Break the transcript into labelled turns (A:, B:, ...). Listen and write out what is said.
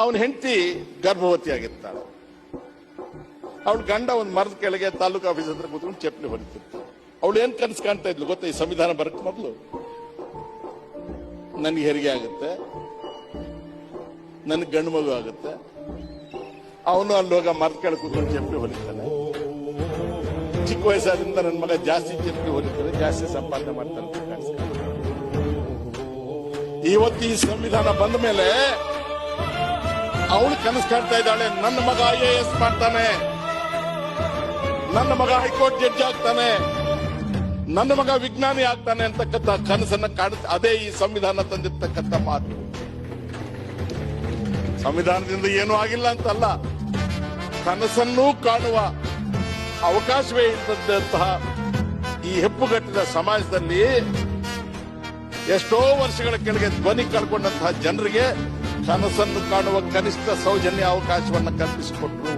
A: ಅವನ ಹೆಂಡತಿ ಗರ್ಭವತಿ ಆಗಿರ್ತಾಳೆ. ಅವಳ ಗಂಡ ಒಂದು ಮರದ ಕೆಳಗೆ ತಾಲೂಕು ಆಫೀಸ್ ಹತ್ರ ಕೂತ್ಕೊಂಡು ಚಪ್ಪಲಿ ಹೊಲಿತಿರ್ತಾಳೆ. ಅವಳು ಏನ್ ಕನಸು ಕಾಣ್ತಾ ಇದ್ಲು ಗೊತ್ತಾ? ಈ ಸಂವಿಧಾನ ಬರಕ್ ಮೊದಲು ನನ್ಗೆ ಹೆರಿಗೆ ಆಗುತ್ತೆ, ನನ್ಗೆ ಗಂಡು ಮಗು ಆಗುತ್ತೆ. ಅವನು ಅಲ್ಲೋಗ ಮರದ ಕೆಳಗೆ ಕೂತ್ಕೊಂಡು ಚಪ್ಪಲಿ ಹೊಲಿತಾನೆ. ಚಿಕ್ಕ ವಯಸ್ಸಾದ್ರಿಂದ ನನ್ನ ಮಗ ಜಾಸ್ತಿ ಚಪ್ಪಲಿ ಹೊಲಿತಾನೆ, ಜಾಸ್ತಿ ಸಂಪಾದನೆ ಮಾಡ್ತಾನೆ. ಇವತ್ತು ಈ ಸಂವಿಧಾನ ಬಂದ ಮೇಲೆ ಅವಳು ಕನಸು ಕಾಣ್ತಾ ಇದ್ದಾಳೆ, ನನ್ನ ಮಗ IAS ಮಾಡ್ತಾನೆ, ನನ್ನ ಮಗ ಹೈಕೋರ್ಟ್ ಜಡ್ಜ್ ಆಗ್ತಾನೆ, ನನ್ನ ಮಗ ವಿಜ್ಞಾನಿ ಆಗ್ತಾನೆ ಅಂತಕ್ಕಂಥ ಕನಸನ್ನ ಕಾಣುತ್ತೆ. ಅದೇ ಈ ಸಂವಿಧಾನ ತಂದಿರ್ತಕ್ಕಂಥ ಮಾತು. ಸಂವಿಧಾನದಿಂದ ಏನೂ ಆಗಿಲ್ಲ ಅಂತಲ್ಲ, ಕನಸನ್ನೂ ಕಾಣುವ ಅವಕಾಶವೇ ಇದ್ದಂತಹ ಈ ಹೆಪ್ಪುಗಟ್ಟಿದ ಸಮಾಜದಲ್ಲಿ ಎಷ್ಟೋ ವರ್ಷಗಳ ಕೆಳಗೆ ಧ್ವನಿ ಕಳ್ಕೊಂಡಂತಹ ಜನರಿಗೆ ಕನಸನ್ನು ಕಾಣುವ ಕನಿಷ್ಠ ಸೌಜನ್ಯ ಅವಕಾಶವನ್ನು ಕಲ್ಪಿಸಿಕೊಟ್ರು.